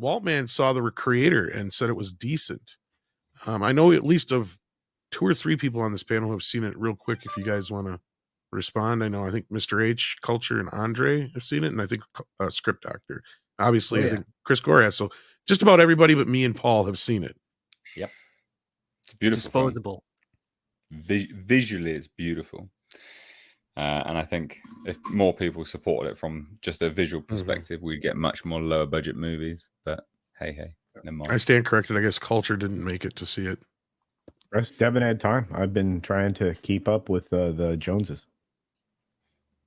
Waltman saw the creator and said it was decent. I know at least of 2 or 3 people on this panel have seen it. Real quick, if you guys want to respond. I think Mr. H, Culture, and Andre have seen it, and I think Script Doctor. Obviously, I think Chris Gore has. So just about everybody but me and Paul have seen it. Yep. It's beautiful. Disposable. Visually, it's beautiful. And I think if more people supported it from just a visual perspective, we'd get much more lower budget movies. But hey, never mind. I stand corrected. I guess Culture didn't make it to see it. Rest Devin had time. I've been trying to keep up with the Joneses.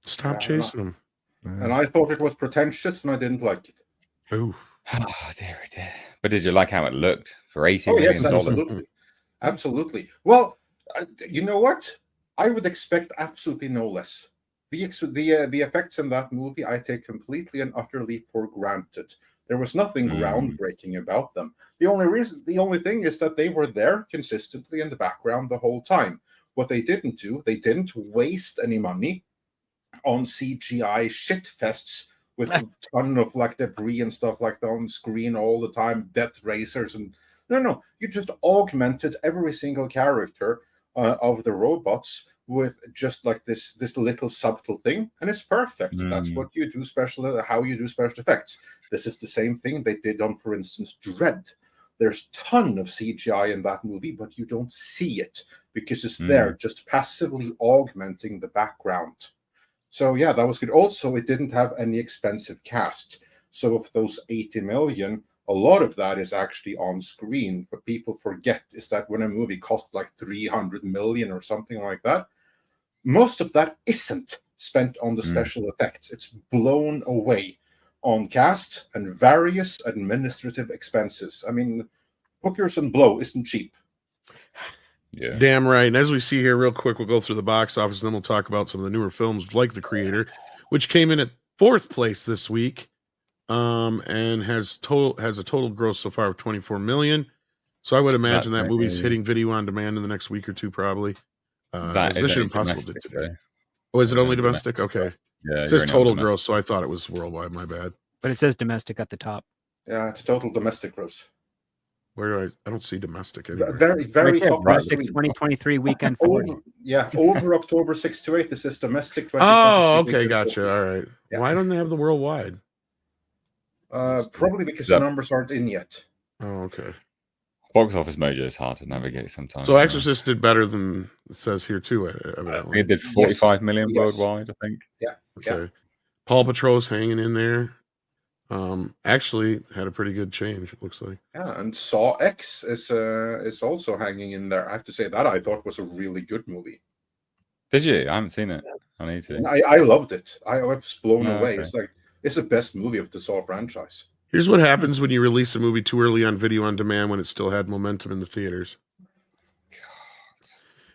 Stop chasing them. And I thought it was pretentious, and I didn't like it. Ooh. Oh, dear. But did you like how it looked for $80 million? Yes, absolutely. Absolutely. Well, you know what? I would expect absolutely no less. The effects in that movie, I take completely and utterly for granted. There was nothing groundbreaking about them. The only thing is that they were there consistently in the background the whole time. What they didn't do, they didn't waste any money on CGI shit fests with a ton of like debris and stuff like that on screen all the time, death racers and no, you just augmented every single character of the robots with just like this little subtle thing, and it's perfect. That's what you do how you do special effects. This is the same thing they did on, for instance, Dread. There's a ton of CGI in that movie, but you don't see it because it's there just passively augmenting the background. So yeah, that was good. Also, it didn't have any expensive cast. So of those 80 million, a lot of that is actually on screen. What people forget is that when a movie costs like 300 million or something like that, most of that isn't spent on the special effects. It's blown away on cast and various administrative expenses. I mean, hookers and blow isn't cheap. Yeah, damn right. And as we see here, real quick, we'll go through the box office, and then we'll talk about some of the newer films like The Creator, which came in at 4th place this week, and has a total gross so far of 24 million. So I would imagine that movie's hitting video on demand in the next week or two, probably. Mission Impossible did today. Oh, is it only domestic? Okay. Yeah, it says total gross, so I thought it was worldwide. My bad. But it says domestic at the top. Yeah, it's total domestic gross. Where do I don't see domestic anywhere. Very Right there, top. domestic 2023 weekend 40. Over October 6 to 8. This is domestic. Oh, okay, gotcha. All right. Yeah. Why don't they have the worldwide? Probably because the numbers aren't in yet. Oh, okay. Box Office Mojo is hard to navigate sometimes. So Exorcist did better than it says here too. It did 45 million worldwide, I think. Yeah. Okay. Yeah. Paw Patrol's hanging in there. Actually had a pretty good change, it looks like. Yeah, and Saw X is also hanging in there. I have to say that I thought was a really good movie. Did you? I haven't seen it. I need to. I loved it. I was blown away. Okay. It's the best movie of the Saw franchise. Here's what happens when you release a movie too early on video on demand when it still had momentum in the theaters. God.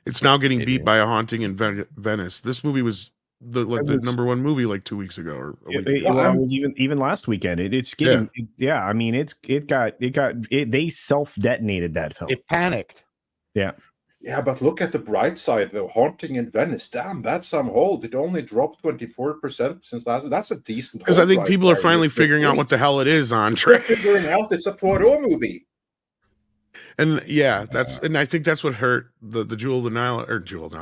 It's now getting beat by A Haunting in Venice. This movie was the number 1 movie like 2 weeks ago or a week ago. Well, it was even last weekend. It's getting I mean they self-detonated that film. It panicked. Yeah. Yeah, but look at the bright side, though. Haunting in Venice, damn, that's some hold. It only dropped 24% since last. That's a decent. Because I think people are finally figuring out what the hell it is, Andre. They're figuring out it's a Poirot movie. And and I think that's what hurt the Jewel of the Nile,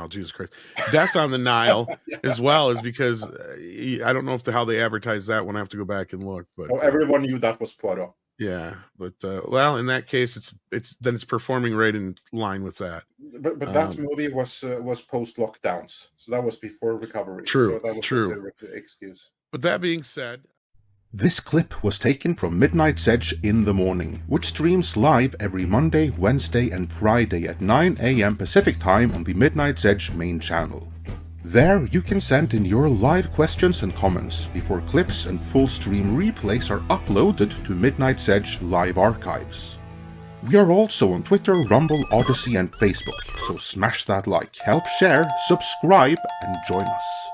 Jesus Christ, Death on the Nile as well, is because I don't know how they advertised that one. I have to go back and look. But everyone knew that was Poirot. Yeah, but well, in that case, it's performing right in line with that. But that movie was post lockdowns, so that was before recovery. True, so that was true. The excuse. But that being said, this clip was taken from Midnight's Edge in the Morning, which streams live every Monday, Wednesday, and Friday at 9 a.m. Pacific Time on the Midnight's Edge main channel. There, you can send in your live questions and comments before clips and full stream replays are uploaded to Midnight's Edge live archives. We are also on Twitter, Rumble, Odyssey, and Facebook, so smash that like, help share, subscribe, and join us.